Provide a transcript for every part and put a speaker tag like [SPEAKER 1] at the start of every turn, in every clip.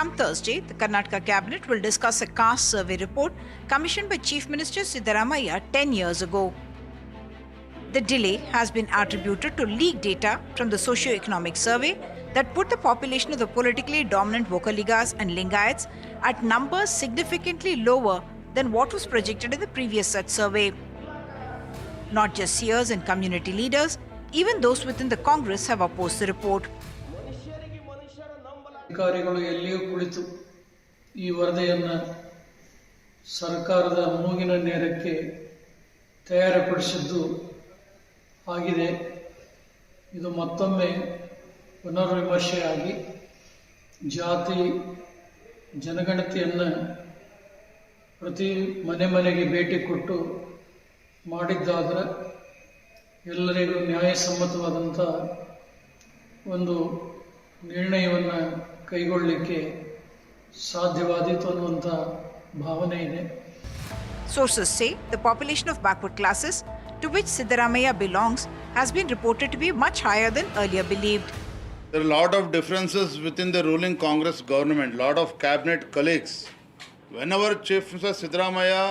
[SPEAKER 1] Come Thursday, the Karnataka cabinet will discuss a caste survey report commissioned by Chief Minister Siddaramaiah 10 years ago. The delay has been attributed to leaked data from the socio-economic survey that put the population of the politically dominant Vokaligas and Lingayats at numbers significantly lower than what was projected in the previous such survey. Not just seers and community leaders, even those within the Congress have opposed the report.
[SPEAKER 2] ಅಧಿಕಾರಿಗಳು ಎಲ್ಲಿಯೂ ಕುಳಿತು ಈ ವರದಿಯನ್ನು ಸರ್ಕಾರದ ಮೂಗಿನ ನೇರಕ್ಕೆ ತಯಾರುಪಡಿಸಿದ್ದು ಆಗಿದೆ. ಇದು ಮತ್ತೊಮ್ಮೆ ಪುನರ್ವಿಮರ್ಶೆಯಾಗಿ ಜಾತಿ ಜನಗಣತಿಯನ್ನು ಪ್ರತಿ ಮನೆಗೆ ಭೇಟಿ ಕೊಟ್ಟು ಮಾಡಿದ್ದಾದರೆ ಎಲ್ಲರಿಗೂ ನ್ಯಾಯಸಮ್ಮತವಾದಂಥ ಒಂದು ನಿರ್ಣಯವನ್ನು ಕೈಗೊಳ್ಳಲಿಕ್ಕೆ ಸಾಧ್ಯವಾದೀತು ಅನ್ನುವಂಥ ಭಾವನೆ ಇದೆ.
[SPEAKER 1] Sources say the population of backward classes to which Siddaramaiah belongs has been reported to be much higher than earlier believed.
[SPEAKER 3] There are a lot of differences within the ruling Congress government, lot of cabinet colleagues. Whenever Chief Minister Siddaramaiah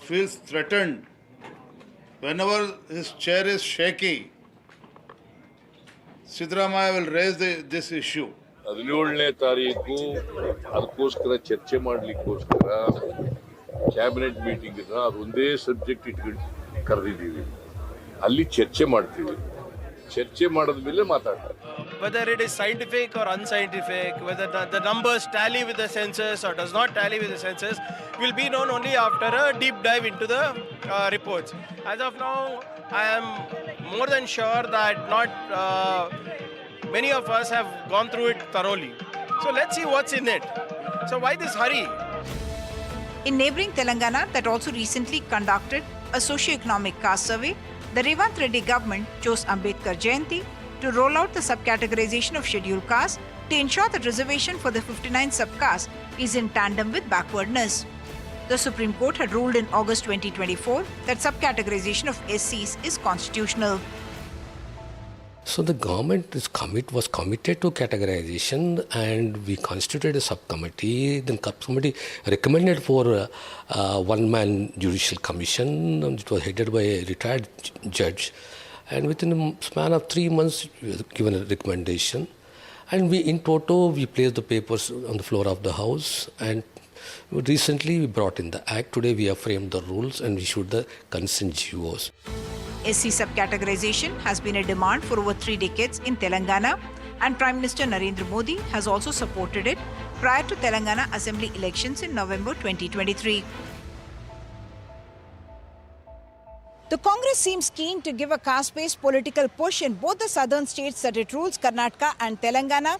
[SPEAKER 3] feels threatened, whenever his chair is shaky, Siddaramaiah will raise this issue.
[SPEAKER 4] 17ನೇ ತಾರೀಕು ಅದಕ್ಕೋಸ್ಕರ ಚರ್ಚೆ ಮಾಡಲಿಕ್ಕೋಸ್ಕರ cabinet meeting ಅದೊಂದೇ subject ಇಟ್ಕೊಂಡು ಕರೆದಿದ್ದೀವಿ. ಅಲ್ಲಿ ಚರ್ಚೆ ಮಾಡ್ತೀವಿ. ಚರ್ಚೆ ಮಾಡಿದ ಮೇಲೆ ಮಾತಾಡ್ತಾರೆ.
[SPEAKER 5] Whether it is scientific or unscientific, whether the numbers tally with the census or does not tally with the census, will be known only after a deep dive into the reports. As of now, I am more than sure that not many of us have gone through it thoroughly. So let's see what's in it. So why this hurry?
[SPEAKER 1] In neighbouring Telangana, that also recently conducted a socio-economic caste survey, the Revanth Reddy government chose Ambedkar Jayanti to roll out the subcategorization of scheduled castes to ensure that reservation for the 59 subcastes is in tandem with backwardness. The Supreme Court had ruled in August 2024 that subcategorization of SCs is constitutional.
[SPEAKER 6] So the government was committed to categorization, and we constituted a subcommittee. Then subcommittee recommended for one-man judicial commission. It was headed by a retired judge, and within a span of 3 months, we were given a recommendation. And in toto, we placed the papers on the floor of the house, and recently we brought in the act. Today we have framed the rules and issued the consent GOs.
[SPEAKER 1] SC subcategorization has been a demand for over 3 decades in Telangana, and Prime Minister Narendra Modi has also supported it prior to Telangana Assembly elections in November 2023. The Congress seems keen to give a caste-based political push in both the southern states that it rules, Karnataka and Telangana,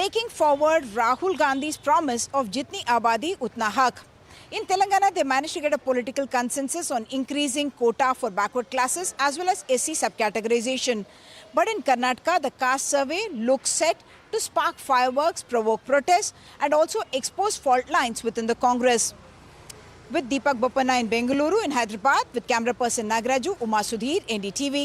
[SPEAKER 1] taking forward Rahul Gandhi's promise of Jitni Abadi Utna Haq. In Telangana, they managed to get a political consensus on increasing quota for backward classes as well as SC subcategorization. But in Karnataka, the caste survey looks set to spark fireworks, provoke protests and also expose fault lines within the Congress. With Deepak Bopanna in Bengaluru, in Hyderabad, with camera person Nagaraju, Uma Sudhir, NDTV.